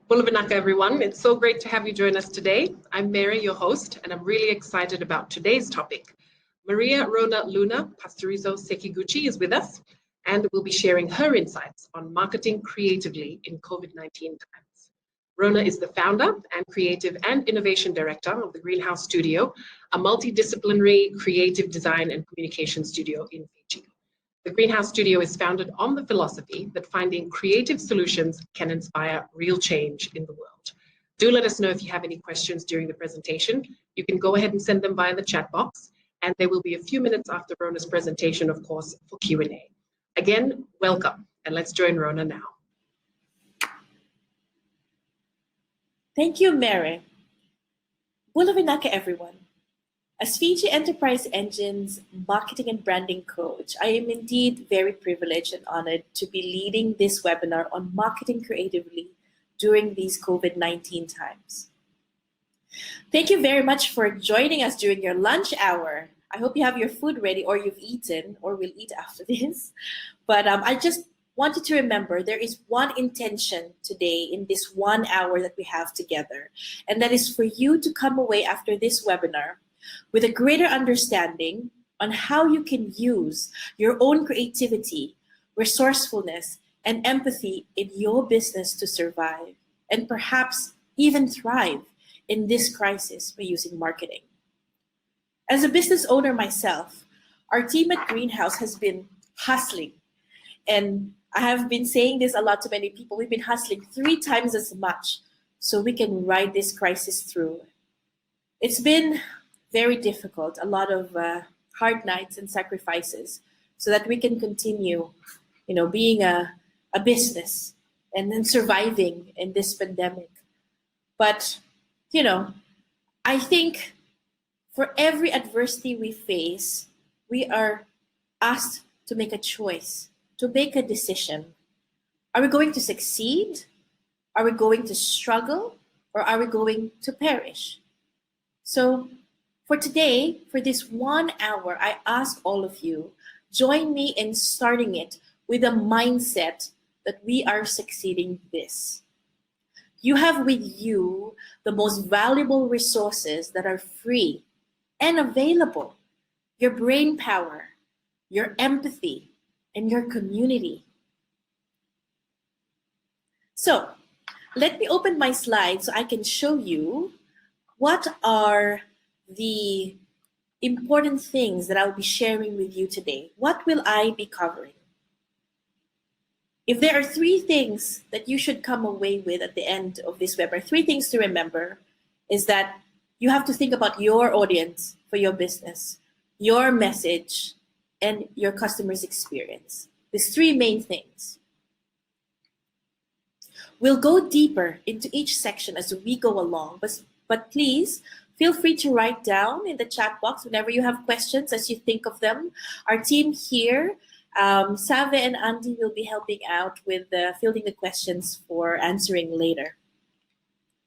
Bulavanaka, everyone. It's so great to have you join us today. I'm Mary, your host, and I'm really excited about today's topic. Maria Ronna Luna Pastarizo-Sekiguchi is with us and will be sharing her insights on marketing creatively in COVID-19 times. Ronna is the founder and creative and innovation director of the Greenhouse Studio, a multidisciplinary creative design and communication studio in Fiji. The Greenhouse Studio is founded on the philosophy that finding creative solutions can inspire real change in the world. Do let us know if you have any questions during the presentation. You can go ahead and send them via the chat box, and there will be a few minutes after Ronna's presentation, of course, for Q&A. Again, welcome, and let's join Ronna now. Thank you, Mary. Bulavanaka, everyone. As Fiji Enterprise Engine's marketing and branding coach, I am indeed very privileged and honored to be leading this webinar on marketing creatively during these COVID-19 times. Thank you very much for joining us during your lunch hour. I hope you have your food ready, or you've eaten, or will eat after this. But I just wanted to remember there is one intention today in this 1 hour that we have together, and that is for you to come away after this webinar with a greater understanding on how you can use your own creativity, resourcefulness, and empathy in your business to survive and perhaps even thrive in this crisis by using marketing. As a business owner myself, our team at Greenhouse has been hustling, and I have been saying this a lot to many people. We've been hustling 3 times as much so we can ride this crisis through. It's been very difficult, a lot of hard nights and sacrifices so that we can continue, being a business and then surviving in this pandemic. But, I think for every adversity we face, we are asked to make a choice, to make a decision. Are we going to succeed? Are we going to struggle? Or are we going to perish? So for today, for this 1 hour, I ask all of you, join me in starting it with a mindset that we are succeeding this. You have with you the most valuable resources that are free and available: your brain power, your empathy, and your community. So let me open my slides so I can show you what are the important things that I'll be sharing with you today. What will I be covering? If there are 3 things that you should come away with at the end of this webinar, 3 things to remember is that you have to think about your audience for your business, your message, and your customer's experience. These 3 main things. We'll go deeper into each section as we go along, but please feel free to write down in the chat box whenever you have questions as you think of them. Our team here, Save and Andy, will be helping out with fielding the questions for answering later.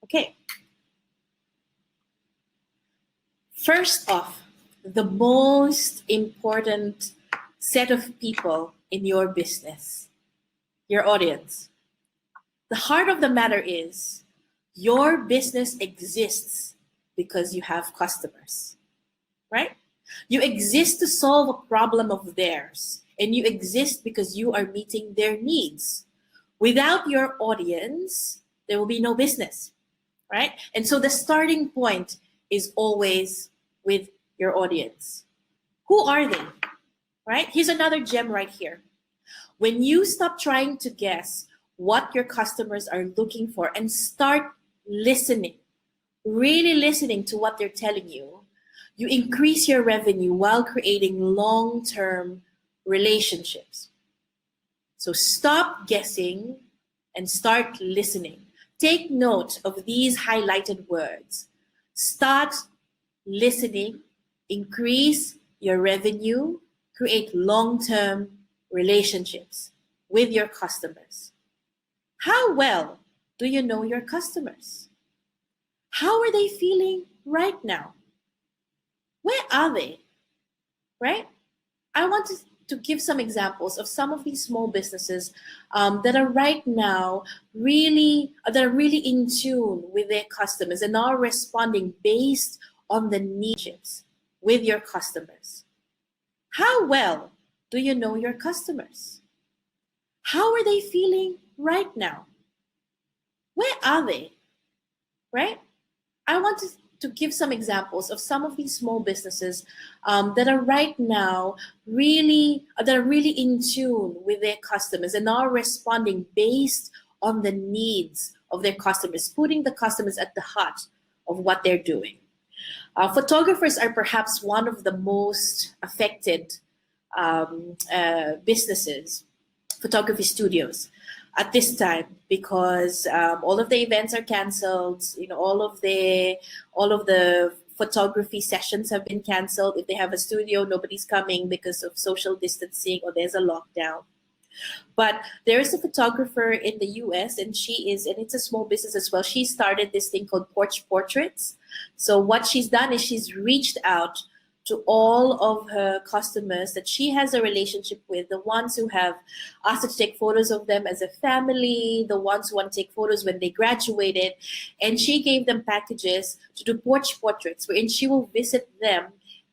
Okay. First off, the most important set of people in your business, your audience. The heart of the matter is your business exists because you have customers, right? You exist to solve a problem of theirs, and you exist because you are meeting their needs. Without your audience, there will be no business, right? And so the starting point is always with your audience. Who are they, right? Here's another gem right here. When you stop trying to guess what your customers are looking for and start listening, really listening to what they're telling you, you increase your revenue while creating long-term relationships. So stop guessing and start listening. Take note of these highlighted words. Start listening, increase your revenue, create long-term relationships with your customers. How well do you know your customers? How are they feeling right now? Where are they, right? I want to give some examples of some of these small businesses that are right now really in tune with their customers and are responding based on the needs with your customers. How well do you know your customers? How are they feeling right now? Where are they? Right? I want to give some examples of some of these small businesses that are right now really in tune with their customers and are responding based on the needs of their customers, putting the customers at the heart of what they're doing. Photographers are perhaps one of the most affected businesses, photography studios, at this time, because all of the events are canceled. All of the photography sessions have been canceled. If they have a studio, nobody's coming because of social distancing or there's a lockdown. But there is a photographer in the US, and it's a small business as well. She started this thing called Porch Portraits. So what she's done is she's reached out to all of her customers that she has a relationship with, the ones who have asked her to take photos of them as a family, the ones who want to take photos when they graduated, and she gave them packages to do porch portraits, wherein she will visit them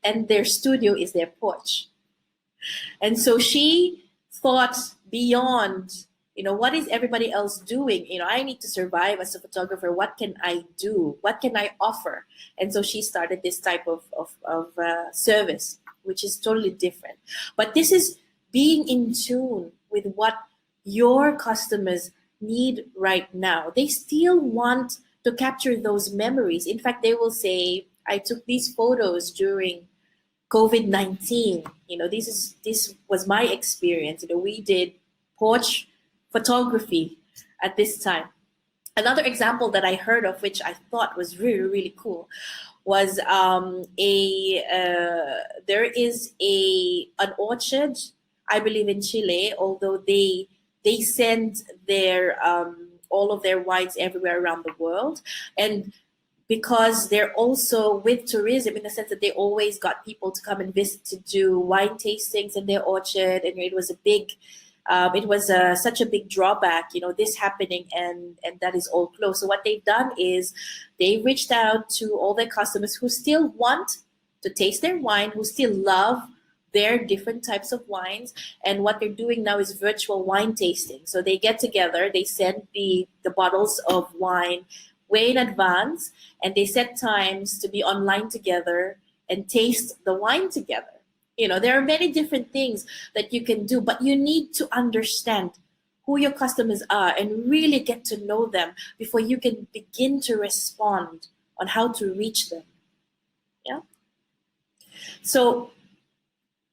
and their studio is their porch. And so she thought beyond, what is everybody else doing? I need to survive as a photographer. What can I do? What can I offer? And so she started this type of service, which is totally different. But this is being in tune with what your customers need right now. They still want to capture those memories. In fact, they will say, I took these photos during COVID-19. This was my experience. We did porch photography at this time. Another example that I heard of, which I thought was really, really cool, was there is an orchard, I believe in Chile, although they send their all of their wines everywhere around the world. And because they're also with tourism, in the sense that they always got people to come and visit to do wine tastings in their orchard, and it was such a big drawback, this happening, and that is all closed. So what they've done is they reached out to all their customers who still want to taste their wine, who still love their different types of wines. And what they're doing now is virtual wine tasting. So they get together, they send the bottles of wine way in advance, and they set times to be online together and taste the wine together. There are many different things that you can do, but you need to understand who your customers are and really get to know them before you can begin to respond on how to reach them. Yeah. So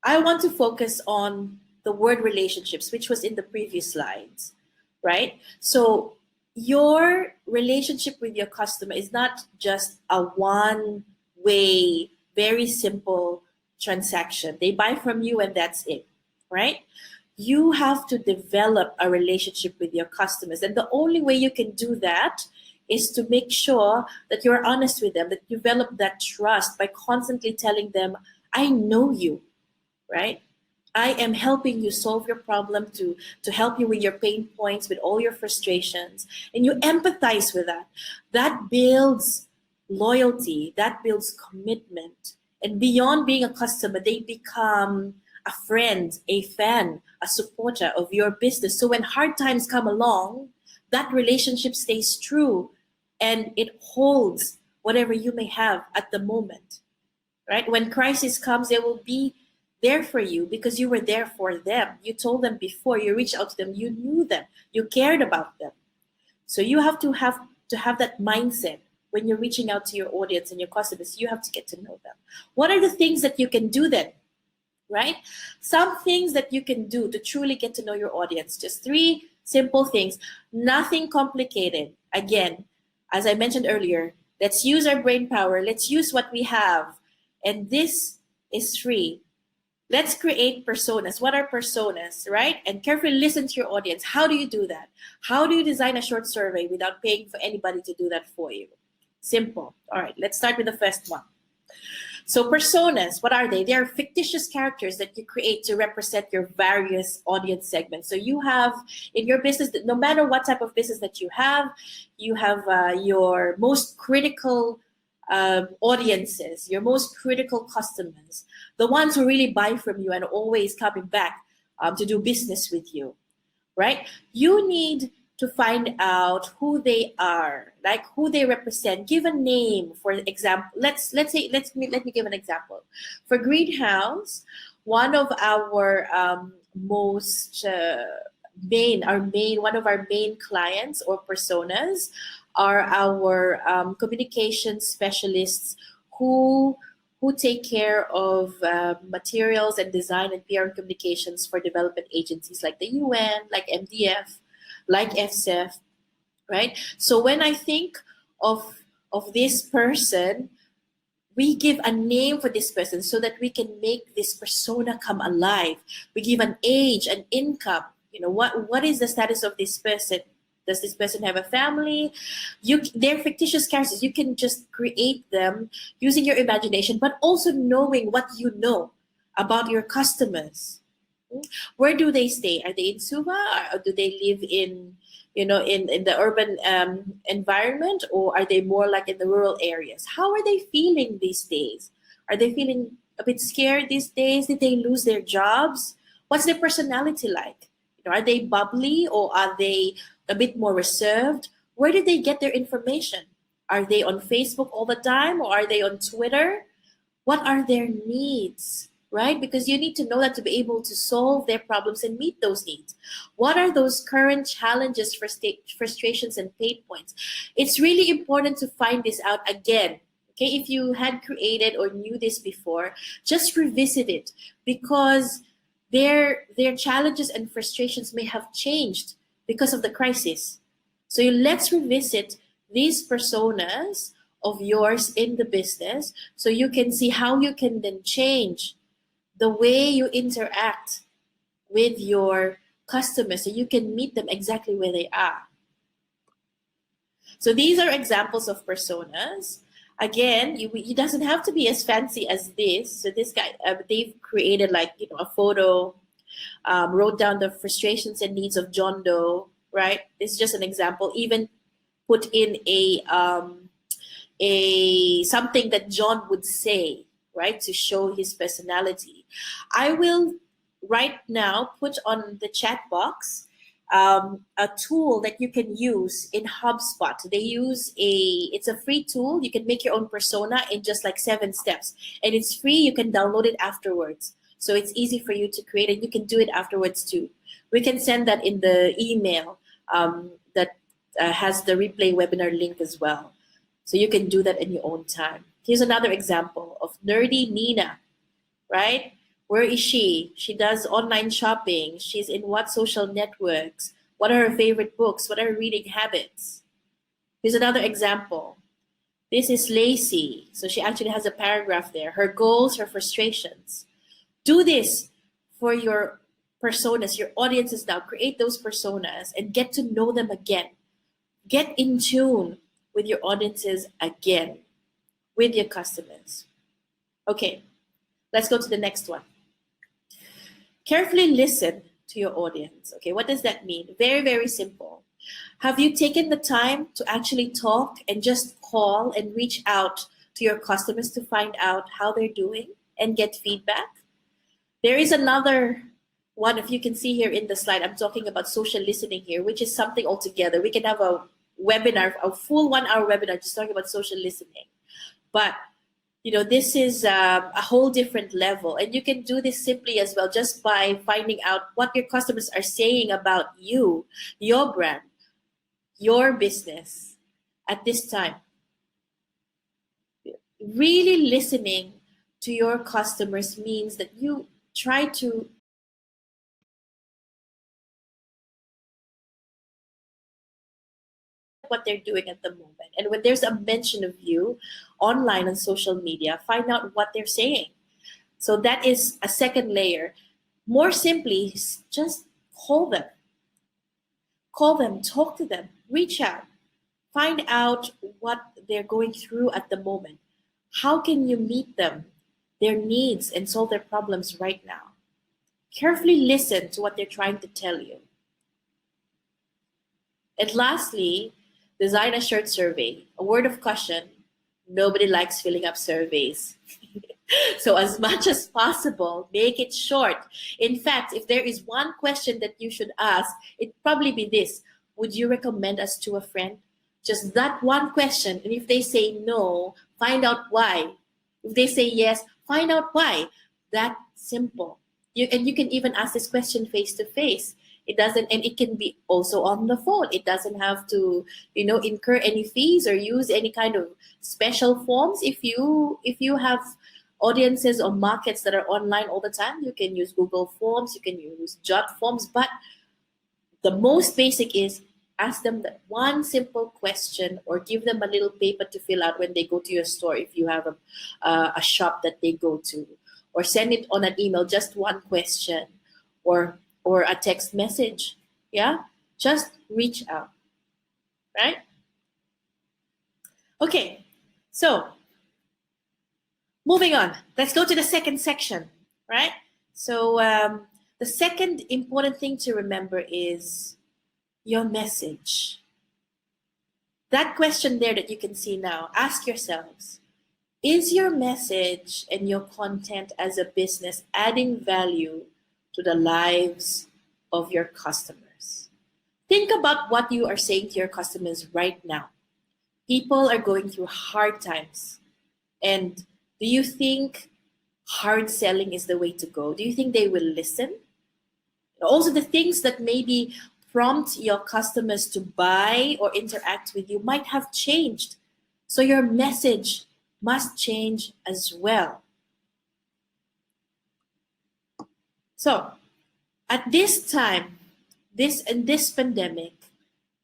I want to focus on the word relationships, which was in the previous slides, right? So your relationship with your customer is not just a one-way, very simple transaction. They buy from you and that's it, right? You have to develop a relationship with your customers. And the only way you can do that is to make sure that you're honest with them, that you develop that trust by constantly telling them, I know you, right? I am helping you solve your problem, to help you with your pain points, with all your frustrations, and you empathize with that. That builds loyalty, that builds commitment. And beyond being a customer, they become a friend, a fan, a supporter of your business. So when hard times come along, that relationship stays true and it holds whatever you may have at the moment, right? When crisis comes, they will be there for you because you were there for them. You told them before, you reached out to them, you knew them, you cared about them. So you have to have that mindset. When you're reaching out to your audience and your customers, you have to get to know them. What are the things that you can do then, right? Some things that you can do to truly get to know your audience. Just 3 simple things, nothing complicated. Again, as I mentioned earlier, let's use our brain power. Let's use what we have. And this is free. Let's create personas. What are personas, right? And carefully listen to your audience. How do you do that? How do you design a short survey without paying for anybody to do that for you? Simple. All right, let's start with the first one. So personas, what are they? They are fictitious characters that you create to represent your various audience segments. So you have in your business, no matter what type of business that you have your most critical audiences, your most critical customers, the ones who really buy from you and always coming back to do business with you, right? You need to find out who they are, like who they represent. Give a name. For example, let me give an example. For Greenhouse, one of our one of our main clients or personas are our communication specialists who take care of materials and design and PR and communications for development agencies like the UN, like MDF, like FCEF, right? So when I think of this person, we give a name for this person so that we can make this persona come alive. We give an age, an income. What is the status of this person? Does this person have a family? They're fictitious characters. You can just create them using your imagination, but also knowing what you know about your customers. Where do they stay? Are they in Suva, or do they live in the urban environment, or are they more like in the rural areas? How are they feeling these days? Are they feeling a bit scared these days? Did they lose their jobs? What's their personality like? Are they bubbly, or are they a bit more reserved? Where did they get their information? Are they on Facebook all the time, or are they on Twitter? What are their needs, right? Because you need to know that to be able to solve their problems and meet those needs. What are those current challenges, frustrations, and pain points? It's really important to find this out again. Okay, if you had created or knew this before, just revisit it, because their challenges and frustrations may have changed because of the crisis. So let's revisit these personas of yours in the business so you can see how you can then change the way you interact with your customers so you can meet them exactly where they are. So these are examples of personas. Again, it doesn't have to be as fancy as this. So this guy, they've created a photo, wrote down the frustrations and needs of John Doe, right? This is just an example. Even put in a something that John would say, right, to show his personality. I will right now put on the chat box a tool that you can use in HubSpot. It's a free tool. You can make your own persona in just like 7 steps, and it's free. You can download it afterwards. So it's easy for you to create, and you can do it afterwards too. We can send that in the email that has the replay webinar link as well. So you can do that in your own time. Here's another example of Nerdy Nina, right? Where is she? She does online shopping. She's in what social networks? What are her favorite books? What are her reading habits? Here's another example. This is Lacey. So she actually has a paragraph there. Her goals, her frustrations. Do this for your personas, your audiences now. Create those personas and get to know them again. Get in tune with your audiences again, with your customers. Okay, let's go to the next one. Carefully listen to your audience. Okay, what does that mean? Very, very simple. Have you taken the time to actually talk and just call and reach out to your customers to find out how they're doing and get feedback? There is another one, if you can see here in the slide, I'm talking about social listening here, which is something altogether. We can have a webinar, a full 1-hour webinar just talking about social listening. But this is a whole different level, and you can do this simply as well, just by finding out what your customers are saying about you, your brand, your business at this time. Really listening to your customers means that you try to what they're doing at the moment. And when there's a mention of you online on social media, find out what they're saying. So that is a second layer. More simply, just call them. Call them, talk to them, reach out, find out what they're going through at the moment. How can you meet them? their needs and solve their problems right now. Carefully listen to what they're trying to tell you. And lastly, design a short survey. A word of caution, nobody likes filling up surveys. So as much as possible, make it short. In fact, if there is one question that you should ask, it'd probably be this: would you recommend us to a friend? Just that one question. And if they say no, find out why. If they say yes, find out why. That simple. And you can even ask this question face to face. It doesn't, and it can be also on the phone. It doesn't have to, incur any fees or use any kind of special forms. If you have audiences or markets that are online all the time, you can use Google Forms, you can use Jot Forms, but the most basic is ask them that one simple question, or give them a little paper to fill out when they go to your store if you have a shop that they go to, or send it on an email, just one question, or a text message. Yeah, just reach out, right? Okay, so moving on, let's go to the second section, right? So the second important thing to remember is your message. That question there that you can see now, ask yourselves, is your message and your content as a business adding value to the lives of your customers? Think about what you are saying to your customers right now. People are going through hard times. And do you think hard selling is the way to go? Do you think they will listen? Also, the things that maybe prompt your customers to buy or interact with you might have changed. So your message must change as well. So at this time, this pandemic,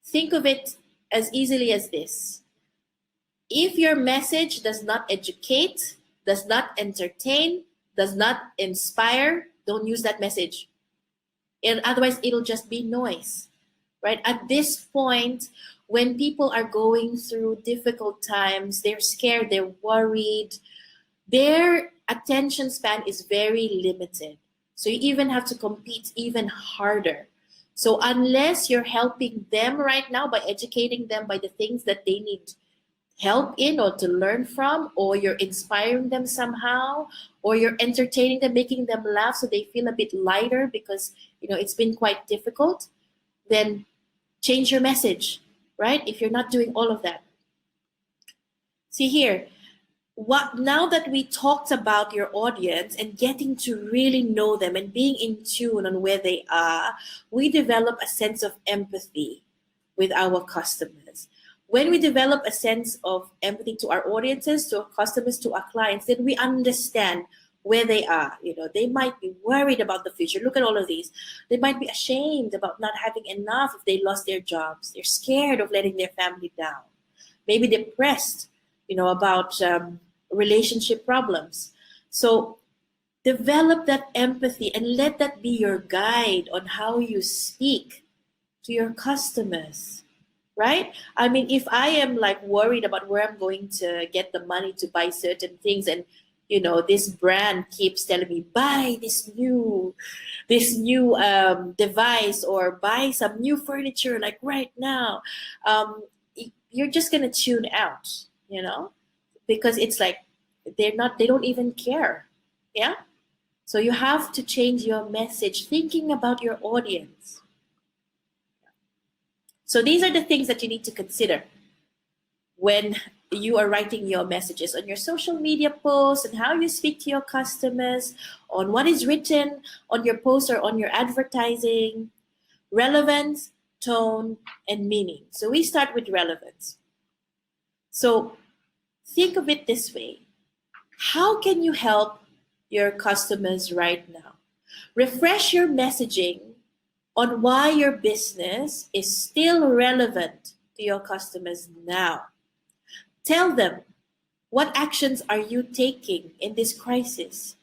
think of it as easily as this. If your message does not educate, does not entertain, does not inspire, don't use that message. And otherwise, it'll just be noise, right? At this point, when people are going through difficult times, they're scared, they're worried, their attention span is very limited. So you even have to compete even harder. So unless you're helping them right now by educating them by the things that they need help in or to learn from, or you're inspiring them somehow, or you're entertaining them, making them laugh so they feel a bit lighter because it's been quite difficult, then change your message, right? If you're not doing all of that. See here, now that we talked about your audience and getting to really know them and being in tune on where they are, we develop a sense of empathy with our customers. When we develop a sense of empathy to our audiences, to our customers, to our clients, then we understand where they are. They might be worried about the future. Look at all of these. They might be ashamed about not having enough if they lost their jobs. They're scared of letting their family down. Maybe depressed, about relationship problems. So develop that empathy and let that be your guide on how you speak to your customers. Right? I mean, if I am worried about where I'm going to get the money to buy certain things, and this brand keeps telling me buy this new device or buy some new furniture right now, you're just gonna tune out, because it's they don't even care. Yeah. So you have to change your message, thinking about your audience. So these are the things that you need to consider when you are writing your messages on your social media posts, and how you speak to your customers, on what is written on your posts or on your advertising. Relevance, tone, and meaning. So we start with relevance. So think of it this way. How can you help your customers right now? Refresh your messaging on why your business is still relevant to your customers now. Tell them, what actions are you taking in this crisis?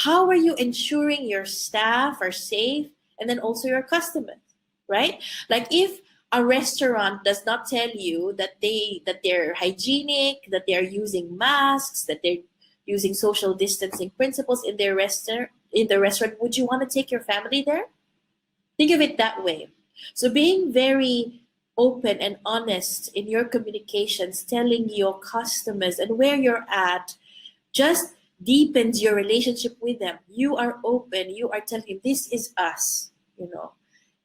How are you ensuring your staff are safe, and then also your customers, right? If a restaurant does not tell you that they're hygienic, that they're using masks, that they're using social distancing principles in their restaurant, would you want to take your family there? Think of it that way. So being very open and honest in your communications, telling your customers and where you're at, just deepens your relationship with them. You are open. You are telling them, this is us,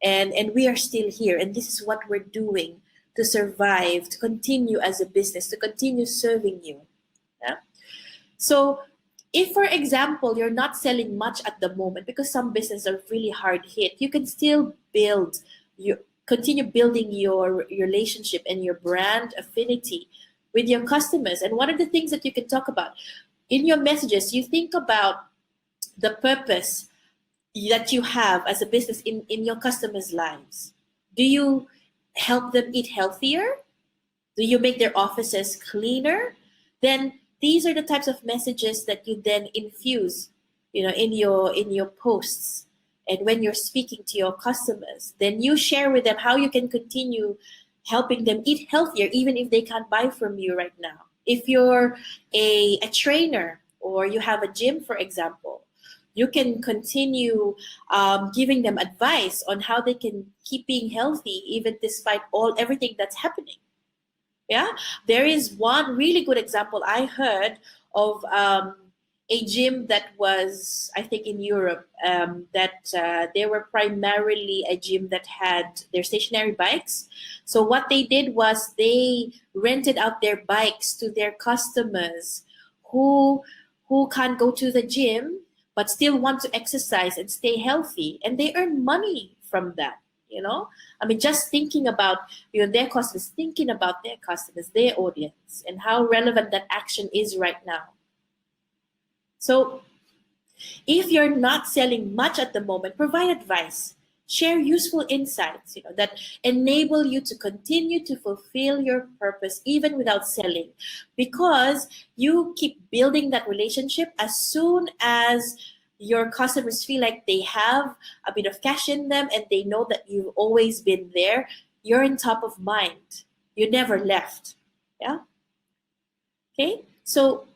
and we are still here, and this is what we're doing to survive, to continue as a business, to continue serving you. Yeah? So if, for example, you're not selling much at the moment because some businesses are really hard hit, you can still continue building your relationship and your brand affinity with your customers. And one of the things that you can talk about in your messages, you think about the purpose that you have as a business in your customers' lives. Do you help them eat healthier? Do you make their offices cleaner? Then these are the types of messages that you then infuse, in your posts. And when you're speaking to your customers, then you share with them how you can continue helping them eat healthier, even if they can't buy from you right now. If you're a trainer or you have a gym, for example, you can continue giving them advice on how they can keep being healthy, even despite everything that's happening. Yeah, there is one really good example I heard of a gym that was, I think, in Europe, that they were primarily a gym that had their stationary bikes. So what they did was they rented out their bikes to their customers who can't go to the gym but still want to exercise and stay healthy, and they earn money from that. I mean, just thinking about their customers, thinking about their customers, their audience, and how relevant that action is right now. So if you're not selling much at the moment, provide advice, share useful insights, that enable you to continue to fulfill your purpose even without selling, because you keep building that relationship. As soon as your customers feel like they have a bit of cash in them and they know that you've always been there, you're in top of mind. You never left. Yeah. Okay. So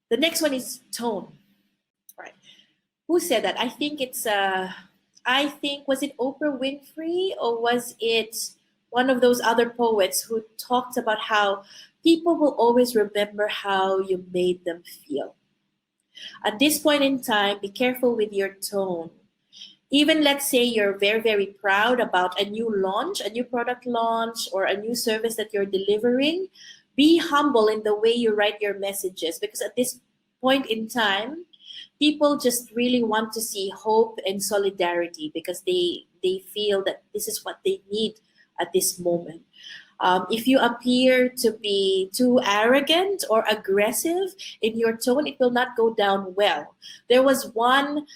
the next one is tone. All right. Who said that? I think was it Oprah Winfrey, or was it one of those other poets who talked about how people will always remember how you made them feel. At this point in time, be careful with your tone. Even let's say you're very, very proud about a new launch, a new product launch, or a new service that you're delivering, be humble in the way you write your messages, because at this point in time, people just really want to see hope and solidarity because they feel that this is what they need at this moment. If you appear to be too arrogant or aggressive in your tone, it will not go down well. There was one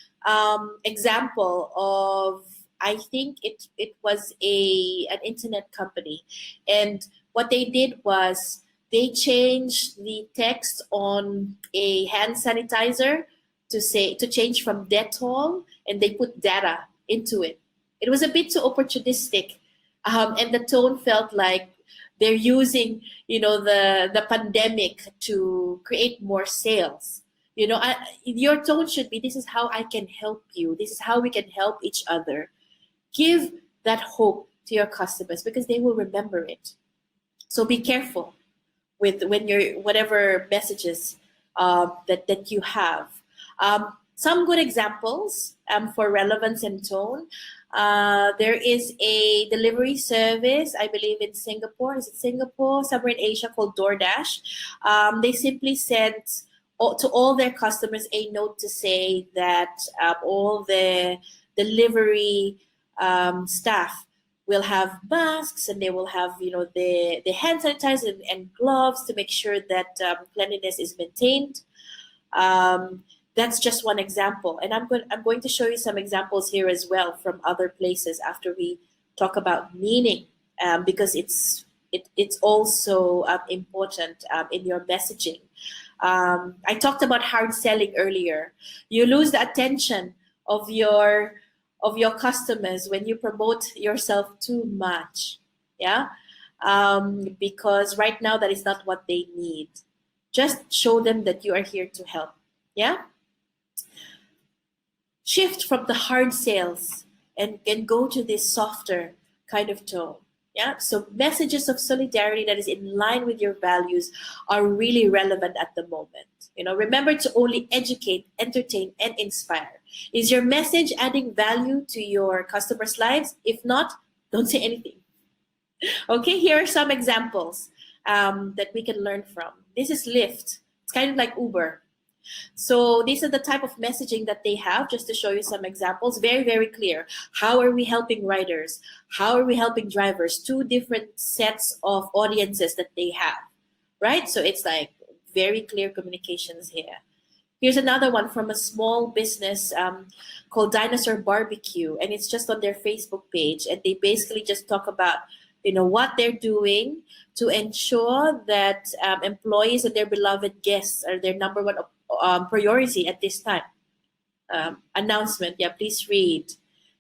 example of, I think it was an internet company, and what they did was they changed the text on a hand sanitizer to change from Dettol, and they put data into it. It was a bit too opportunistic, and the tone felt like they're using, the pandemic to create more sales. Your tone should be, this is how I can help you. This is how we can help each other. Give that hope to your customers because they will remember it. So be careful with whatever messages that you have. Some good examples for relevance and tone. There is a delivery service, I believe in Singapore. Is it Singapore? Somewhere in Asia, called DoorDash. They simply sent to all their customers a note to say that all the delivery staff will have masks, and they will have the hand sanitizer and gloves to make sure that cleanliness is maintained. That's just one example, and I'm going to show you some examples here as well from other places after we talk about meaning, because it's also important in your messaging. I talked about hard selling earlier. You lose the attention of your customers when you promote yourself too much, yeah, because right now that is not what they need. Just show them that you are here to help. Yeah. Shift from the hard sales and go to this softer kind of tone. Yeah. So messages of solidarity that is in line with your values are really relevant at the moment. Remember to only educate, entertain, and inspire. Is your message adding value to your customers' lives? If not, don't say anything. Okay, here are some examples that we can learn from. This is Lyft. It's kind of like Uber. So these are the type of messaging that they have, just to show you some examples. Very, very clear. How are we helping riders? How are we helping drivers? Two different sets of audiences that they have, right? So it's like very clear communications here. Here's another one from a small business called Dinosaur Barbecue, and it's just on their Facebook page. And they basically just talk about what they're doing to ensure that employees and their beloved guests are their number one priority at this time. Announcement, yeah, please read.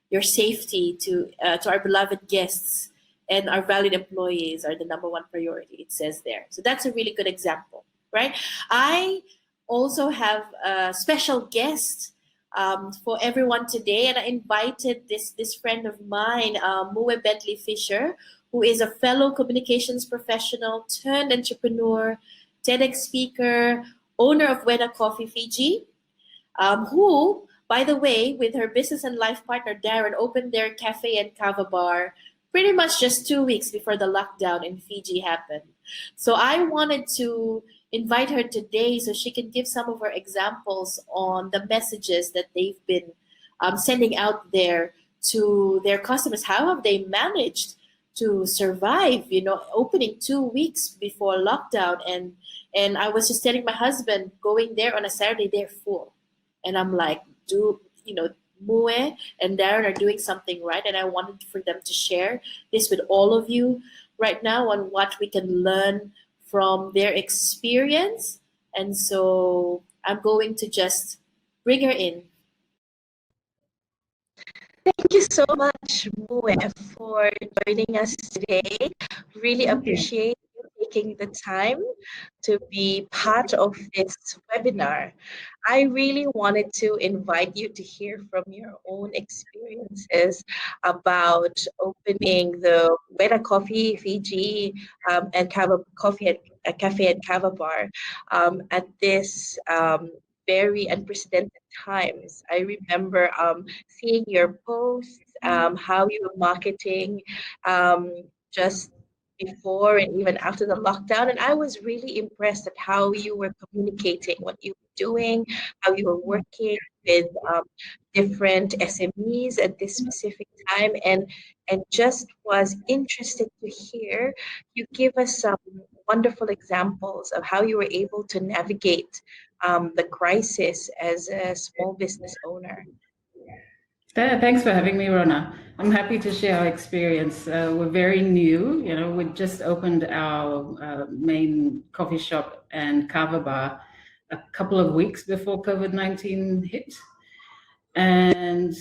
Your safety to our beloved guests and our valued employees are the number one priority, it says there. So that's a really good example, right? I also have a special guest for everyone today, and I invited this friend of mine, Mue Bentley Fisher, who is a fellow communications professional turned entrepreneur, TEDx speaker, owner of Wena Coffee Fiji, who, by the way, with her business and life partner Darren, opened their cafe and kava bar pretty much just 2 weeks before the lockdown in Fiji happened. So I wanted to invite her today so she can give some of her examples on the messages that they've been sending out there to their customers. How have they managed to survive, opening 2 weeks before lockdown? And I was just telling my husband, going there on a Saturday, they're full. And I'm like, Mue and Darren are doing something right. And I wanted for them to share this with all of you right now on what we can learn from their experience. And so I'm going to just bring her in. Thank you so much, Mue, for joining us today. Really appreciate you taking the time to be part of this webinar. I really wanted to invite you to hear from your own experiences about opening the Wena Coffee Fiji and Cafe and Kava Bar at this very unprecedented times. I remember seeing your posts, how you were marketing just before and even after the lockdown. And I was really impressed at how you were communicating what you were doing, how you were working with different SMEs at this specific time, and just was interested to hear you give us some wonderful examples of how you were able to navigate the crisis as a small business owner. Thanks for having me, Ronna. I'm happy to share our experience. We're very new. We just opened our main coffee shop and kava bar a couple of weeks before COVID-19 hit. And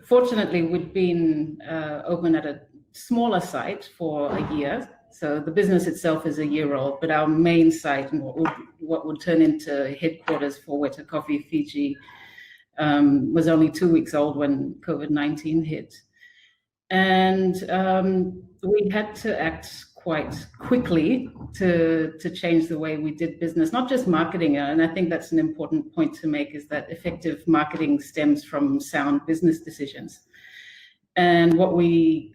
fortunately, we'd been open at a smaller site for a year. So the business itself is a year old, but our main site and what would turn into headquarters for Wena Coffee Fiji was only 2 weeks old when COVID-19 hit. And we had to act quite quickly to change the way we did business, not just marketing. And I think that's an important point to make, is that effective marketing stems from sound business decisions. And what we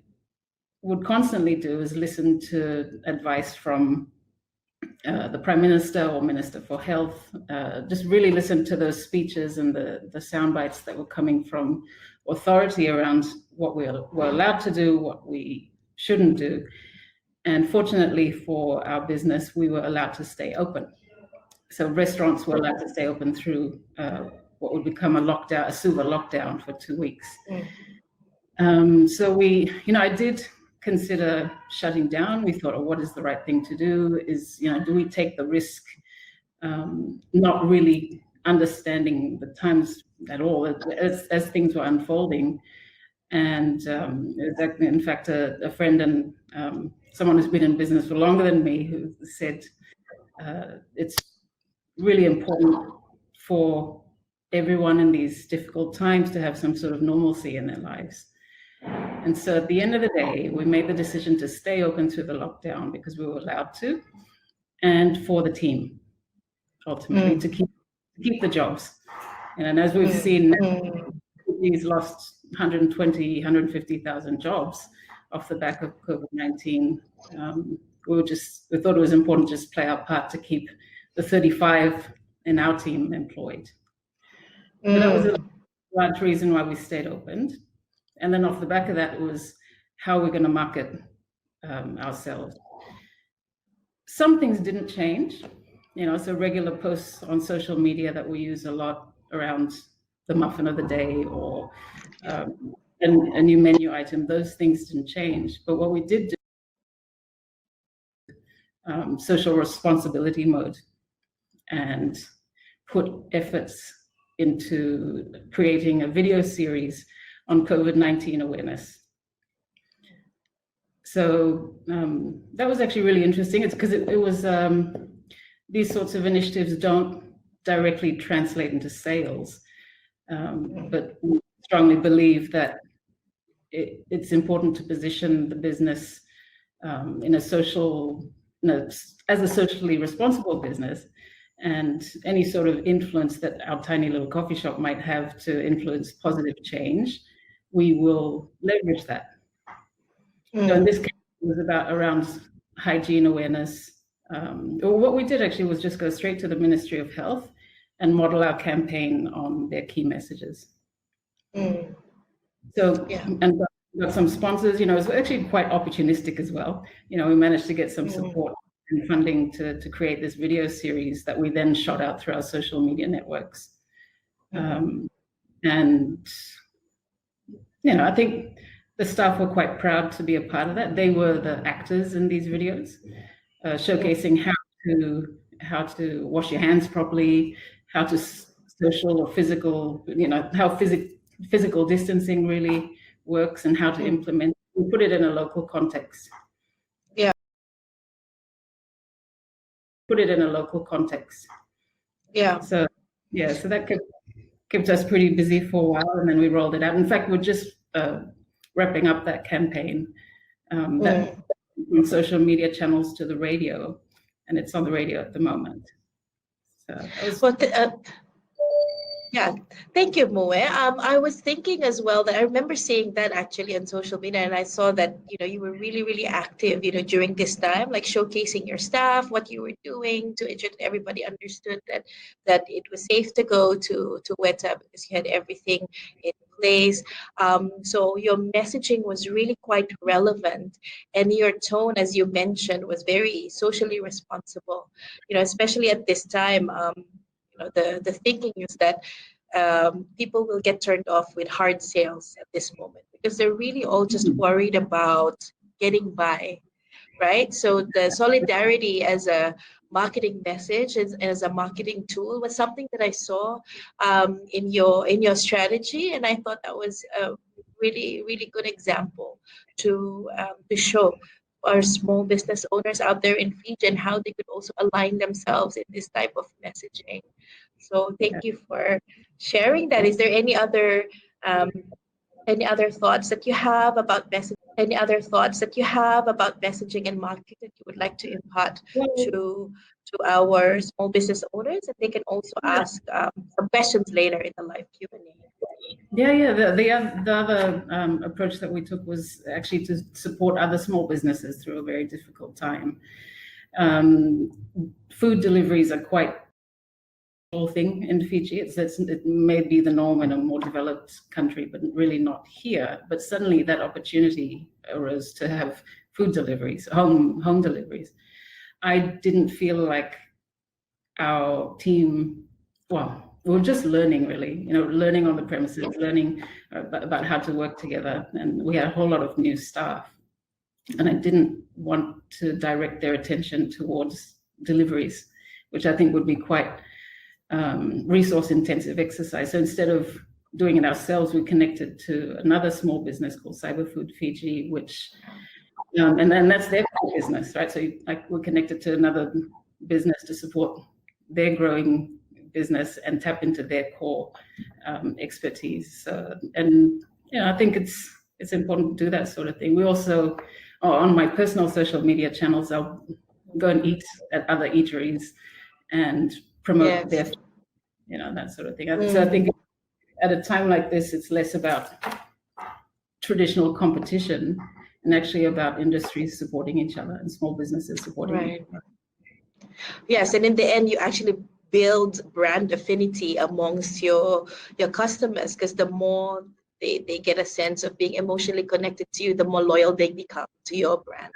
would constantly do is listen to advice from the Prime Minister or Minister for Health, just really listen to those speeches and the sound bites that were coming from authority around what we're allowed to do, what we shouldn't do. And fortunately for our business, we were allowed to stay open. So restaurants were allowed to stay open through what would become a silver lockdown for 2 weeks. So I did consider shutting down. We thought, what is the right thing to do? Do we take the risk? Not really understanding the times at all as things were unfolding. And in fact, a friend and someone who's been in business for longer than me who said, it's really important for everyone in these difficult times to have some sort of normalcy in their lives. And so at the end of the day, we made the decision to stay open through the lockdown because we were allowed to, and for the team, ultimately, to keep the jobs. And as we've seen, he's lost 120, 150,000 jobs off the back of COVID-19. We thought it was important to just play our part to keep the 35 in our team employed. So that was a large reason why we stayed open. And then off the back of that was how we're going to market ourselves. Some things didn't change, so regular posts on social media that we use a lot around the muffin of the day or a new menu item, those things didn't change. But what we did do, social responsibility mode, and put efforts into creating a video series on COVID-19 awareness. So that was actually really interesting. It's because it was, these sorts of initiatives don't directly translate into sales, but we strongly believe that it's important to position the business in a as a socially responsible business, and any sort of influence that our tiny little coffee shop might have to influence positive change, we will leverage that. So in this case, it was around hygiene awareness. What we did actually was just go straight to the Ministry of Health and model our campaign on their key messages. So, and got some sponsors, it was actually quite opportunistic as well. We managed to get some support and funding to create this video series that we then shot out through our social media networks. And, I think the staff were quite proud to be a part of that. They were the actors in these videos, showcasing how to wash your hands properly, how to social or physical, how physical distancing really works and how to implement. We put it in a local context. So that kept us pretty busy for a while, and then we rolled it out. In fact, we're just wrapping up that campaign that from social media channels to the radio, and it's on the radio at the moment. So thank you, Moe. I was thinking as well that I remember seeing that actually on social media, and I saw that you were really, really active during this time, like showcasing your staff, what you were doing to ensure that everybody understood that it was safe to go to Weta because you had everything in place. So your messaging was really quite relevant, and your tone, as you mentioned, was very socially responsible. Especially at this time. The thinking is that people will get turned off with hard sales at this moment because they're really all just worried about getting by, right? So the solidarity as a marketing message and as a marketing tool was something that I saw in your strategy, and I thought that was a really, really good example to show our small business owners out there in Fiji and how they could also align themselves in this type of messaging. So thank you for sharing that. Is there any other thoughts that you have about messaging? Any other thoughts that you have about messaging and marketing that you would like to impart to our small business owners? And they can also ask some questions later in the live Q&A. The other approach that we took was actually to support other small businesses through a very difficult time. Food deliveries are quite a thing in Fiji. It may be the norm in a more developed country, but really not here. But suddenly that opportunity arose to have food deliveries, home deliveries. I didn't feel like our team, we were just learning really, learning on the premises, learning about how to work together. And we had a whole lot of new staff. And I didn't want to direct their attention towards deliveries, which I think would be quite resource intensive exercise. So instead of doing it ourselves, we connected to another small business called Cyberfood Fiji, which, and then that's their core business, right? So we're connected to another business to support their growing business and tap into their core expertise. And I think it's important to do that sort of thing. We also, on my personal social media channels, I'll go and eat at other eateries and promote their, that sort of thing. So I think at a time like this, it's less about traditional competition and actually about industries supporting each other and small businesses supporting each other. Yes, and in the end, you actually build brand affinity amongst your customers, because the more they get a sense of being emotionally connected to you, the more loyal they become to your brand.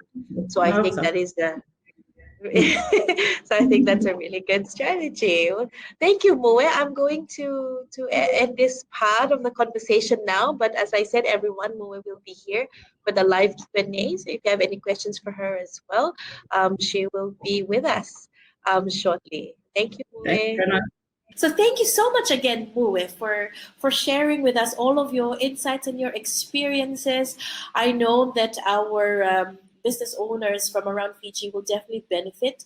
So I think that is the so I think that's a really good strategy. Thank you, Moe. I'm going to end this part of the conversation now. But as I said, everyone, Moe will be here for the live Q&A. So if you have any questions for her as well, she will be with us shortly. Thank you, Moe. So thank you so much again, Moe, for sharing with us all of your insights and your experiences. I know that our business owners from around Fiji will definitely benefit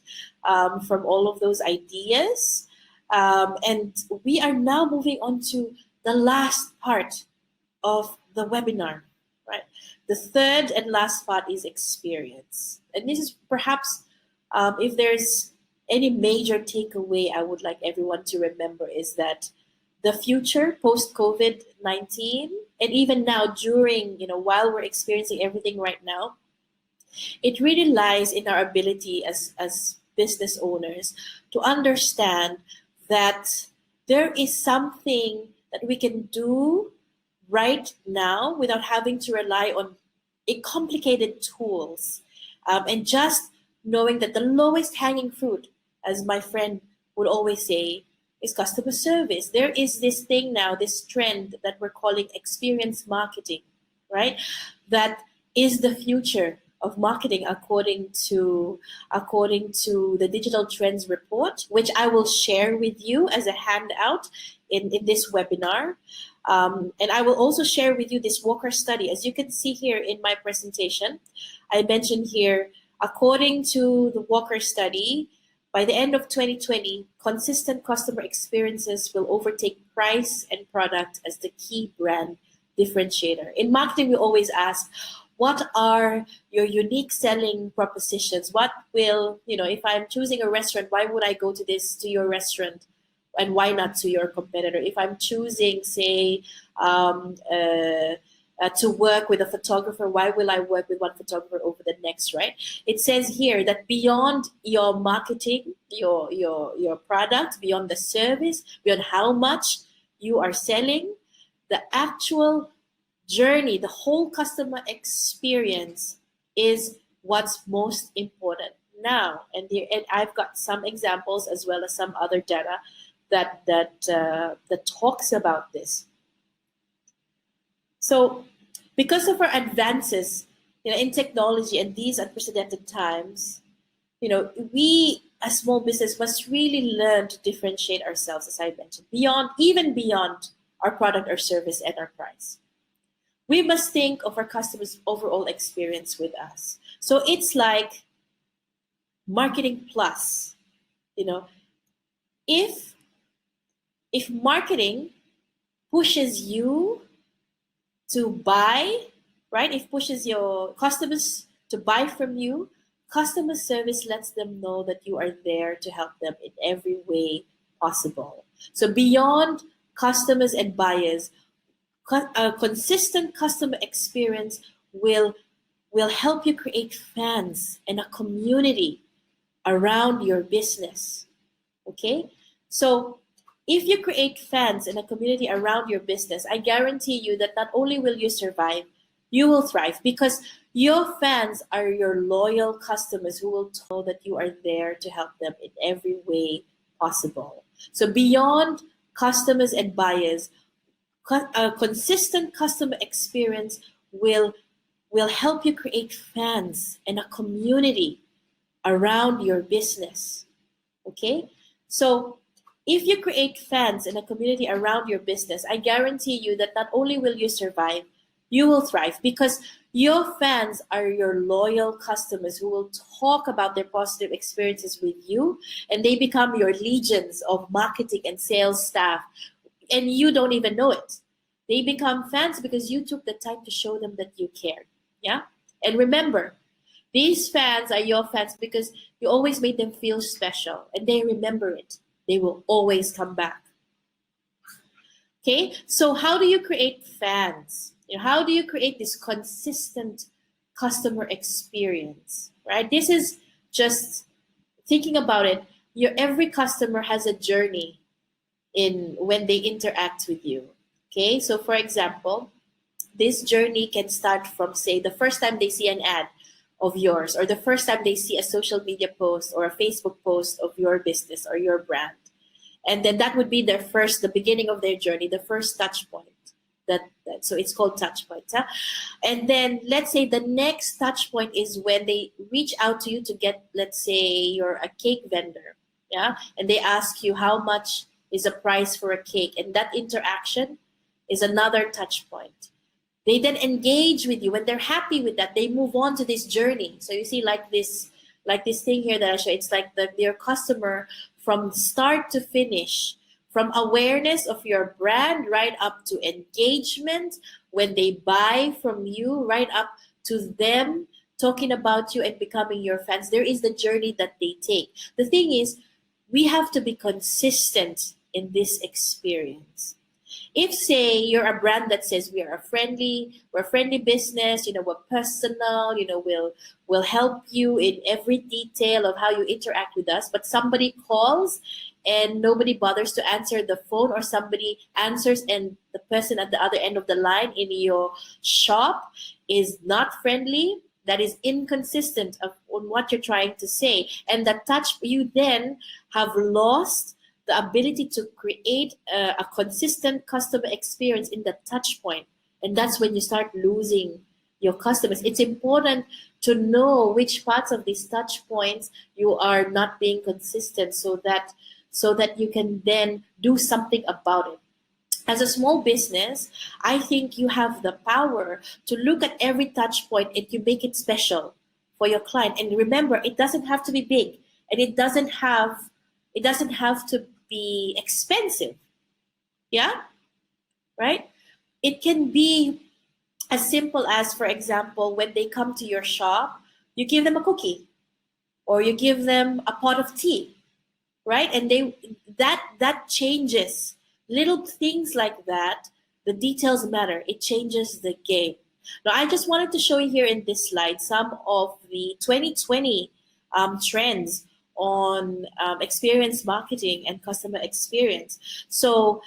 from all of those ideas. And we are now moving on to the last part of the webinar, right? The third and last part is experience. And this is perhaps, if there's any major takeaway I would like everyone to remember, is that the future post-COVID-19, and even now during, while we're experiencing everything right now, it really lies in our ability as business owners to understand that there is something that we can do right now without having to rely on complicated tools, and just knowing that the lowest hanging fruit, as my friend would always say, is customer service. There is this thing now, this trend that we're calling experience marketing, right? That is the future of marketing according to the Digital Trends Report, which I will share with you as a handout in this webinar. And I will also share with you this Walker study. As you can see here in my presentation, I mentioned here, according to the Walker study, by the end of 2020, consistent customer experiences will overtake price and product as the key brand differentiator. In marketing, we always ask, what are your unique selling propositions? What will, if I'm choosing a restaurant, why would I go to your restaurant? And why not to your competitor? If I'm choosing, say, to work with a photographer, why will I work with one photographer over the next, right? It says here that beyond your marketing, your product, beyond the service, beyond how much you are selling, the actual journey, the whole customer experience is what's most important now. And I've got some examples as well as some other data that talks about this. So because of our advances in technology and these unprecedented times, we as small business must really learn to differentiate ourselves, as I mentioned, even beyond our product or service and our price. We must think of our customers' overall experience with us. So it's like marketing plus, if marketing pushes you to buy, right? If pushes your customers to buy from you, customer service lets them know that you are there to help them in every way possible. So beyond customers and buyers, a consistent customer experience will help you create fans and a community around your business. Okay? So if you create fans and a community around your business, I guarantee you that not only will you survive, you will thrive, because your fans are your loyal customers who will know that you are there to help them in every way possible. So beyond customers and buyers, a consistent customer experience will help you create fans and a community around your business. Okay? So if you create fans and a community around your business, I guarantee you that not only will you survive, You will thrive because your fans are your loyal customers who will talk about their positive experiences with you, and they become your legions of marketing and sales staff, and you don't even know it. They become fans because you took the time to show them that you cared. Yeah? And remember, these fans are your fans because you always made them feel special, and they remember it. They will always come back. Okay, so how do you create fans? How do you create this consistent customer experience, right? This is just thinking about it. Every customer has a journey in when they interact with you. Okay, so for example, this journey can start from, say, the first time they see an ad of yours, or the first time they see a social media post or a Facebook post of your business or your brand. And then that would be the beginning of their journey, the first touch point. So it's called touch points. Huh? And then let's say the next touch point is when they reach out to you to get, let's say you're a cake vendor. Yeah. And they ask you how much is a price for a cake. And that interaction is another touch point. They then engage with you. When they're happy with that, they move on to this journey. So you see, like this thing here that I show, it's like their customer from start to finish, from awareness of your brand right up to engagement when they buy from you, right up to them talking about you and becoming your fans. There is the journey that they take. The thing is, we have to be consistent in this experience. If, say, you're a brand that says we're a friendly business, we're personal, we'll help you in every detail of how you interact with us, but somebody calls and nobody bothers to answer the phone, or somebody answers and the person at the other end of the line in your shop is not friendly, that is inconsistent on what you're trying to say. And that you then have lost the ability to create a consistent customer experience in that touch point. And that's when you start losing your customers. It's important to know which parts of these touch points you are not being consistent, so that you can then do something about it. As a small business, I think you have the power to look at every touch point and you make it special for your client. And remember, it doesn't have to be big, and it doesn't have to be expensive. Yeah, right? It can be as simple as, for example, when they come to your shop, you give them a cookie or you give them a pot of tea, right? And that changes. Little things like that, the details matter. It changes the game. Now, I just wanted to show you here in this slide some of the 2020 trends on experience marketing and customer experience. So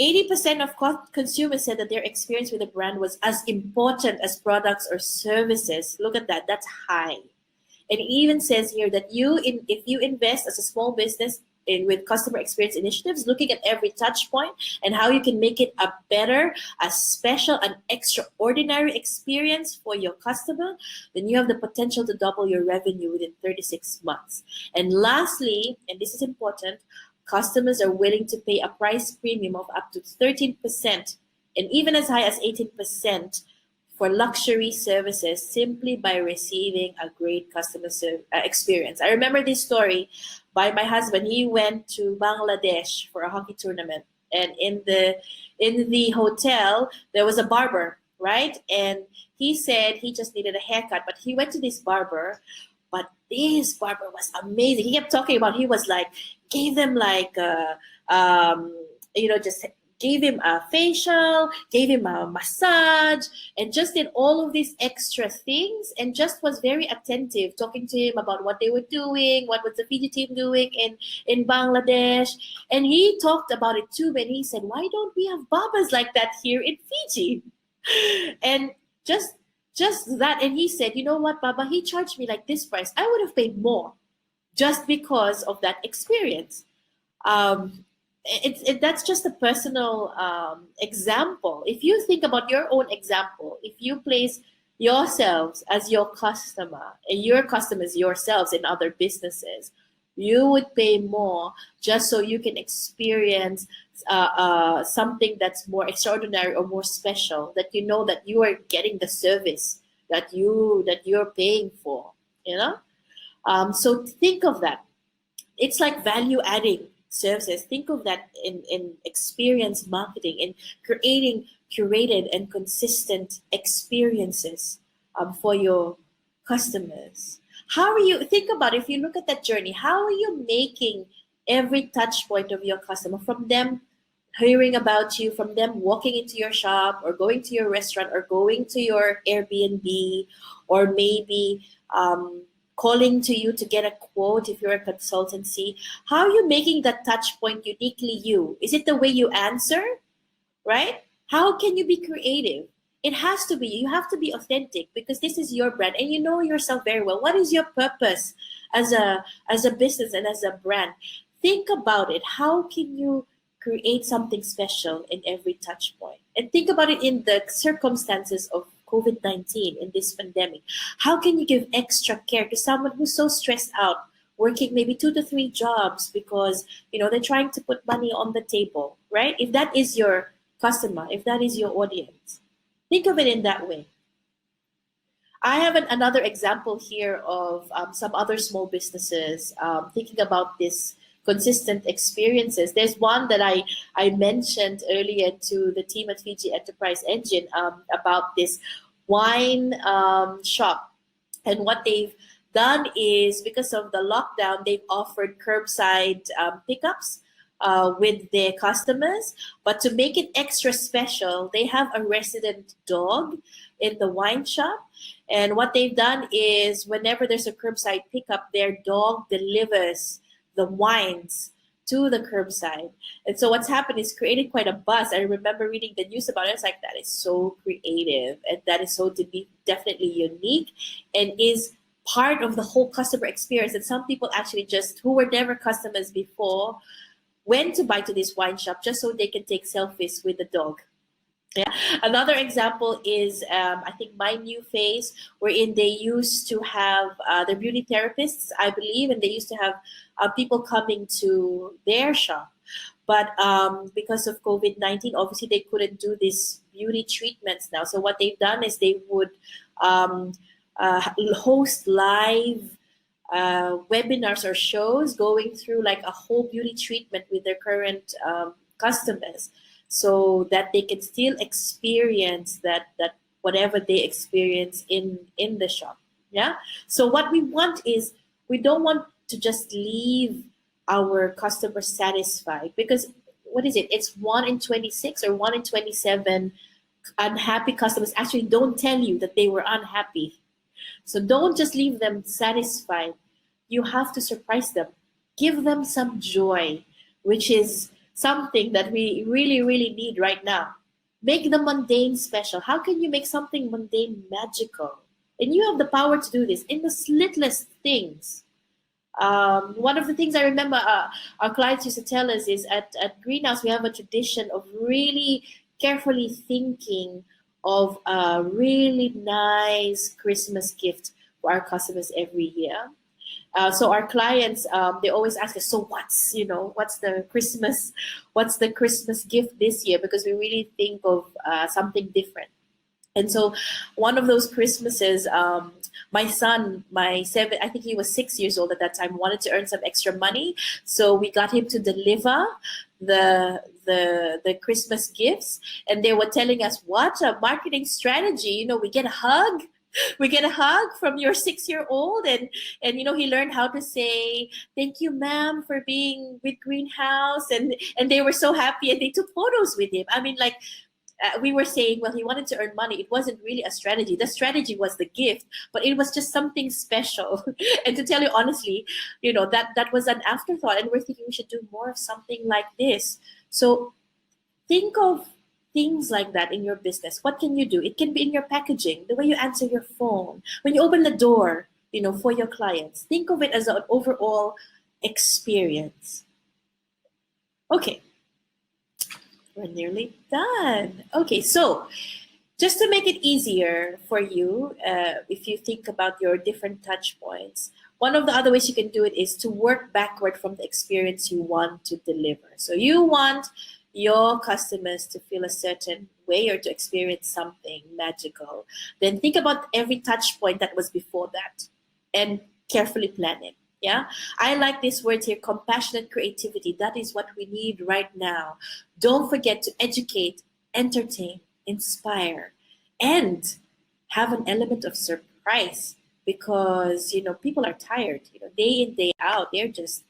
80% of consumers said that their experience with a brand was as important as products or services. Look at that. That's high. And it even says here that if you invest as a small business with customer experience initiatives, looking at every touch point and how you can make it a better, a special, an extraordinary experience for your customer, then you have the potential to double your revenue within 36 months. And lastly, and this is important, customers are willing to pay a price premium of up to 13% and even as high as 18% for luxury services simply by receiving a great customer experience. I remember this story by my husband. He went to Bangladesh for a hockey tournament, and in the hotel there was a barber, right? And he said he just needed a haircut, but he went to this barber. But this barber was amazing. He kept talking about, he was like, gave them like just gave him a facial, gave him a massage, and just did all of these extra things, and just was very attentive, talking to him about what they were doing, what was the Fiji team doing in Bangladesh. And he talked about it too, and he said, why don't we have barbers like that here in Fiji? And just that. And he said, you know what, Baba, he charged me like this price. I would have paid more just because of that experience. That's just a personal example. If you think about your own example, if you place yourselves as your customer and your customers yourselves in other businesses, you would pay more just so you can experience something that's more extraordinary or more special, that you know that you are getting the service that you're paying for, so think of that. It's like value adding services. Think of that in experience marketing, in creating curated and consistent experiences for your customers. How are you, think about it, if you look at that journey, how are you making every touch point of your customer, from them hearing about you, from them walking into your shop or going to your restaurant or going to your Airbnb, or maybe calling to you to get a quote if you're a consultancy? How are you making that touch point uniquely you? Is it the way you answer, right? How can you be creative? It has to be. You have to be authentic, because this is your brand and you know yourself very well. What is your purpose as a business and as a brand? Think about it. How can you create something special in every touch point? And think about it in the circumstances of COVID-19, in this pandemic. How can you give extra care to someone who's so stressed out, working maybe 2 to 3 jobs because they're trying to put money on the table, right? If that is your customer, if that is your audience, think of it in that way. I have another example here of some other small businesses thinking about this consistent experiences. There's one that I mentioned earlier to the team at Fiji Enterprise Engine about this wine shop. And what they've done is, because of the lockdown, they've offered curbside pickups with their customers. But to make it extra special, they have a resident dog in the wine shop. And what they've done is, whenever there's a curbside pickup, their dog delivers the wines to the curbside. And so what's happened is created quite a buzz. I remember reading the news about it. It's like, that is so creative, and that is so definitely unique, and is part of the whole customer experience. And some people actually, just who were never customers before, went to buy to this wine shop just so they can take selfies with the dog. Yeah. Another example is, I think, My New Face, wherein they used to have the beauty therapists, I believe, and they used to have people coming to their shop. But because of COVID-19, obviously they couldn't do these beauty treatments now. So what they've done is they would host live webinars or shows going through like a whole beauty treatment with their current customers, so that they can still experience that whatever they experience in the shop. Yeah. So what we want is, we don't want to just leave our customers satisfied, because what is it? It's 1 in 26 or 1 in 27 unhappy customers actually don't tell you that they were unhappy. So don't just leave them satisfied. You have to surprise them. Give them some joy, which is something that we really, really need right now. Make the mundane special. How can you make something mundane magical? And you have the power to do this in the littlest things. One of the things I remember our clients used to tell us is, at Greenhouse, we have a tradition of really carefully thinking of a really nice Christmas gift for our customers every year. So our clients, they always ask us, so what's the Christmas gift this year? Because we really think of something different. And so one of those Christmases, my son, I think he was 6 years old at that time, wanted to earn some extra money. So we got him to deliver the Christmas gifts. And they were telling us, what a marketing strategy. We get a hug. We get a hug from your 6-year-old, and he learned how to say, thank you, ma'am, for being with Greenhouse. And they were so happy, and they took photos with him. I mean, we were saying, well, he wanted to earn money. It wasn't really a strategy. The strategy was the gift, but it was just something special. And to tell you honestly, that was an afterthought. And we're thinking we should do more of something like this. So think of things like that in your business. What can you do? It can be in your packaging, the way you answer your phone, when you open the door, for your clients. Think of it as an overall experience. Okay. We're nearly done. Okay, so just to make it easier for you, if you think about your different touch points, one of the other ways you can do it is to work backward from the experience you want to deliver. So you want your customers to feel a certain way or to experience something magical, then think about every touch point that was before that and carefully plan it. Yeah, I like this word here, compassionate creativity. That is what we need right now. Don't forget to educate, entertain, inspire, and have an element of surprise, because people are tired. Day in, day out, they're just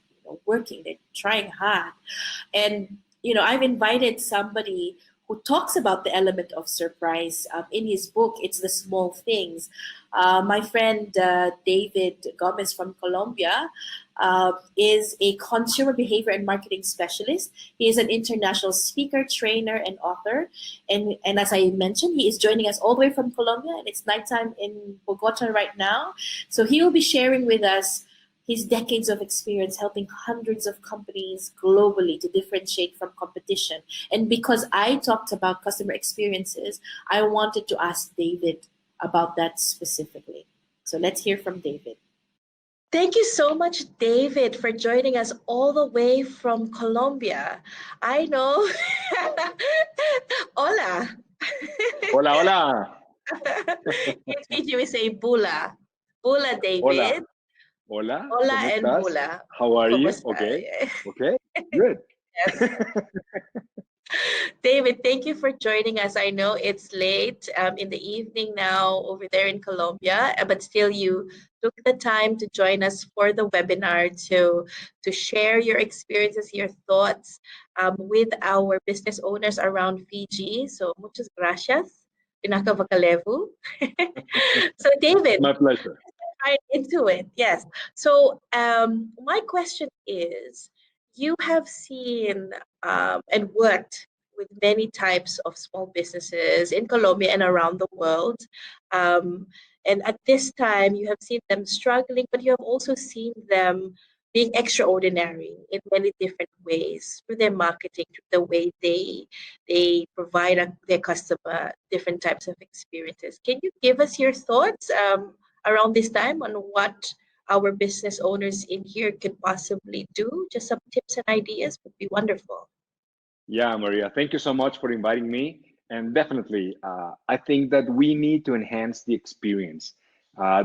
working, they're trying hard. And I've invited somebody who talks about the element of surprise in his book, It's the Small Things. My friend David Gomez from Colombia is a consumer behavior and marketing specialist. He is an international speaker, trainer, and author. And as I mentioned, he is joining us all the way from Colombia, and it's nighttime in Bogota right now. So he will be sharing with us his decades of experience helping hundreds of companies globally to differentiate from competition. And because I talked about customer experiences, I wanted to ask David about that specifically. So let's hear from David. Thank you so much, David, for joining us all the way from Colombia. I know. Hola. Hola, hola. In Fiji, we say bula. Bula, David. Hola. Hola. Hola ¿Cómo and estás? bula. How are you? ¿Cómo Okay. está? Okay. Good. Yes. David, thank you for joining us. I know it's late in the evening now over there in Colombia, but still you took the time to join us for the webinar to share your experiences, your thoughts with our business owners around Fiji. So muchas gracias. Pinakavakalevu. So David, My pleasure. right into it. Yes. So my question is, you have seen and worked with many types of small businesses in Colombia and around the world. And at this time, you have seen them struggling, but you have also seen them being extraordinary in many different ways through their marketing, through the way they provide their customer different types of experiences. Can you give us your thoughts around this time on what our business owners in here could possibly do? Just some tips and ideas would be wonderful. Yeah, Maria, thank you so much for inviting me. And definitely, I think that we need to enhance the experience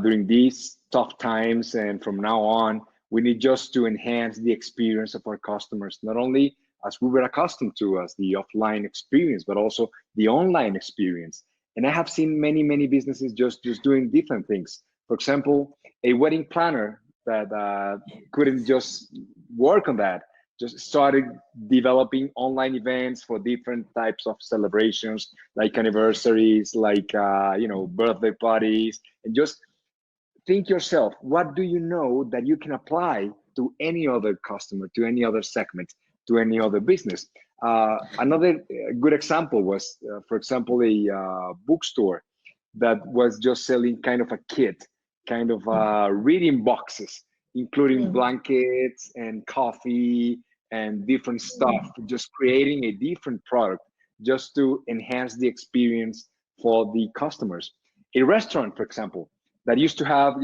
during these tough times. And from now on, we need just to enhance the experience of our customers, not only as we were accustomed to as the offline experience, but also the online experience. And I have seen many, many businesses just doing different things. For example, a wedding planner that couldn't just work on that, just started developing online events for different types of celebrations, like anniversaries, like birthday parties, and just think yourself, what do you know that you can apply to any other customer, to any other segment, to any other business? Another good example was, for example, a bookstore that was just selling kind of a kit, kind of reading boxes, including blankets and coffee and different stuff, just creating a different product just to enhance the experience for the customers. A restaurant, for example, that used to have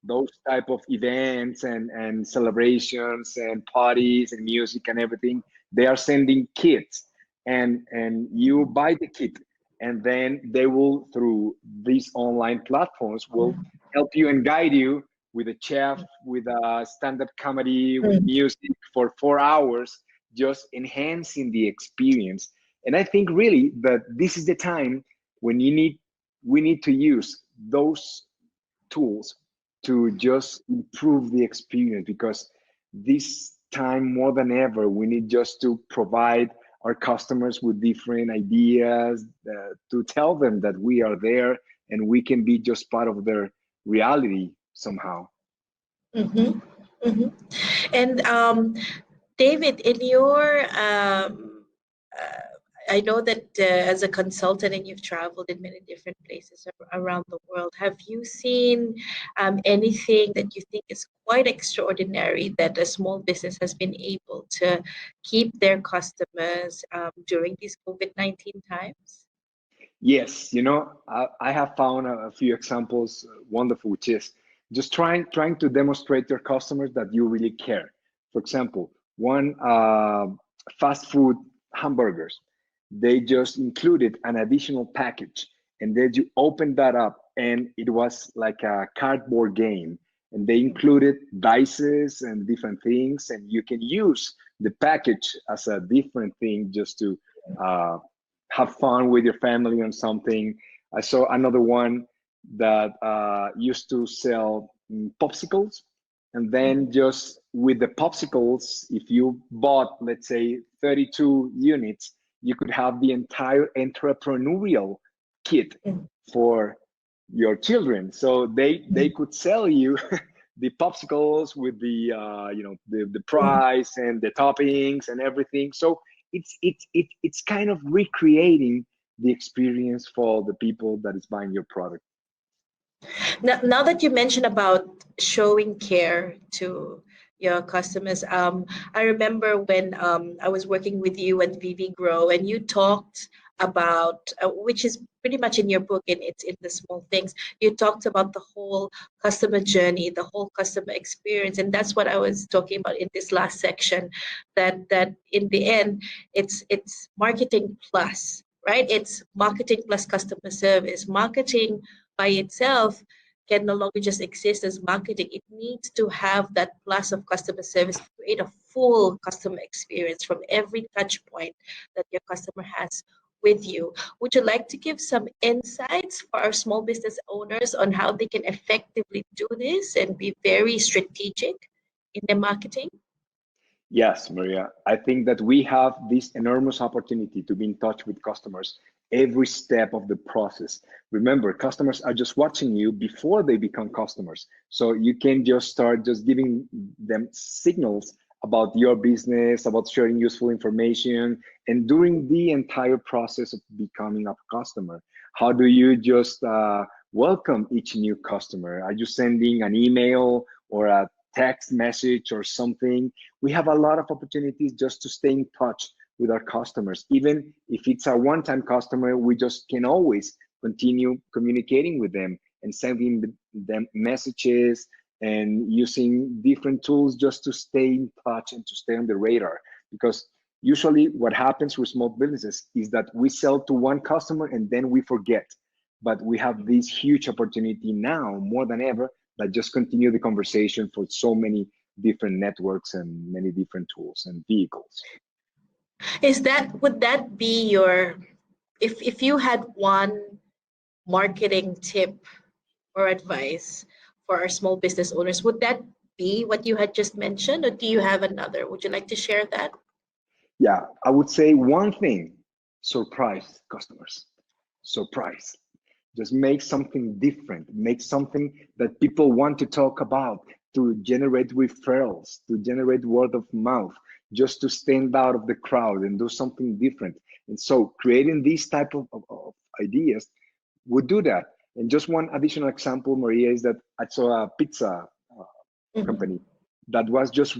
those type of events and celebrations and parties and music and everything, they are sending kits, and you buy the kit, and then they will, through these online platforms, will help you and guide you with a chef, with a stand-up comedy, with music for 4 hours, just enhancing the experience. And I think really that this is the time when we need to use those tools to just improve the experience, because this time more than ever, we need just to provide our customers with different ideas, to tell them that we are there and we can be just part of their reality somehow. And David, in your I know that as a consultant and you've traveled in many different places around the world, have you seen anything that you think is quite extraordinary that a small business has been able to keep their customers during these COVID-19 times? Yes, I have found a few examples, wonderful, which is just trying to demonstrate to your customers that you really care. For example, one fast food hamburgers. They just included an additional package, and then you open that up, and it was like a cardboard game. And they included dices and different things, and you can use the package as a different thing just to have fun with your family on something. I saw another one that used to sell popsicles, and then just with the popsicles, if you bought, let's say, 32 units, you could have the entire entrepreneurial kit for your children. So they could sell you the popsicles with the the price and the toppings and everything. So it's kind of recreating the experience for the people that is buying your product. Now that you mentioned about showing care to your customers, I remember when I was working with you at VV Grow, and you talked about, which is pretty much in your book, and it's in the small things. You talked about the whole customer journey, the whole customer experience, and that's what I was talking about in this last section. That in the end, it's marketing plus, right? It's marketing plus customer service. Marketing by itself can no longer just exist as marketing. It needs to have that plus of customer service to create a full customer experience from every touch point that your customer has with you. Would you like to give some insights for our small business owners on how they can effectively do this and be very strategic in their marketing? Yes, Maria. I think that we have this enormous opportunity to be in touch with customers every step of the process. Remember, customers are just watching you before they become customers. So you can just start just giving them signals about your business, about sharing useful information, and during the entire process of becoming a customer. How do you just welcome each new customer? Are you sending an email or a text message or something? We have a lot of opportunities just to stay in touch with our customers. Even if it's a one-time customer, we just can always continue communicating with them and sending them messages and using different tools just to stay in touch and to stay on the radar. Because usually what happens with small businesses is that we sell to one customer and then we forget. But we have this huge opportunity now more than ever that just continue the conversation for so many different networks and many different tools and vehicles. Would that be your, if you had one marketing tip or advice for our small business owners, would that be what you had just mentioned, or do you have another? Would you like to share that? Yeah, I would say one thing: surprise customers. Surprise. Just make something different, make something that people want to talk about, to generate referrals, to generate word of mouth, just to stand out of the crowd and do something different. And so creating these type of ideas would do that. And just one additional example, Maria, is that I saw a pizza company that was just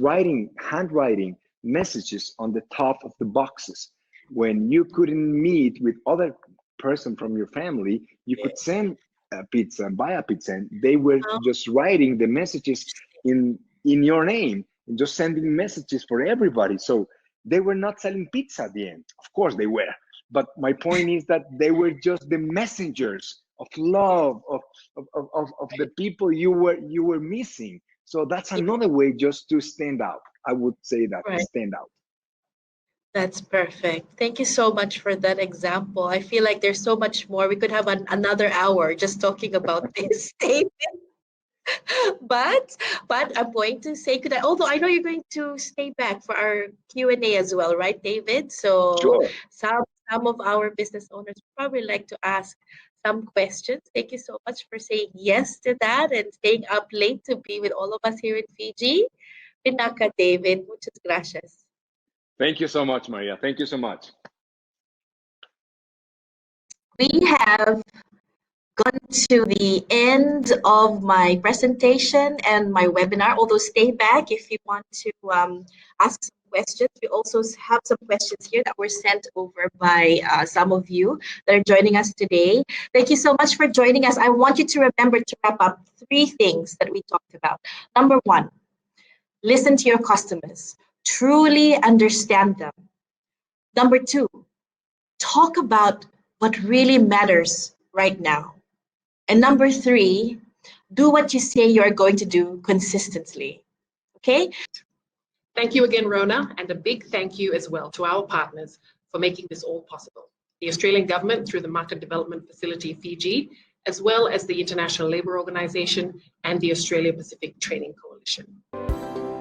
handwriting messages on the top of the boxes. When you couldn't meet with other person from your family, you could send a pizza and buy a pizza, and they were just writing the messages in your name and just sending messages for everybody. So they were not selling pizza at the end. Of course they were, but my point is that they were just the messengers of love of the people you were missing. So that's another way just to stand out. I would say that, stand out. That's perfect. Thank you so much for that example. I feel like there's so much more. We could have another hour just talking about this statement. But I'm going to say goodbye. Although I know you're going to stay back for our Q&A as well, right, David? So sure. Some of our business owners would probably like to ask some questions. Thank you so much for saying yes to that and staying up late to be with all of us here in Fiji. Pinaka, David. Muchas gracias. Thank you so much, Maria. Thank you so much. We have gone to the end of my presentation and my webinar, although stay back if you want to ask some questions. We also have some questions here that were sent over by some of you that are joining us today. Thank you so much for joining us. I want you to remember to wrap up 3 things that we talked about. Number 1, listen to your customers. Truly understand them. Number 2, talk about what really matters right now. And number 3, do what you say you are going to do consistently. Okay? Thank you again, Ronna, and a big thank you as well to our partners for making this all possible. The Australian government through the Market Development Facility Fiji, as well as the International Labour Organization and the Australia Pacific Training Coalition.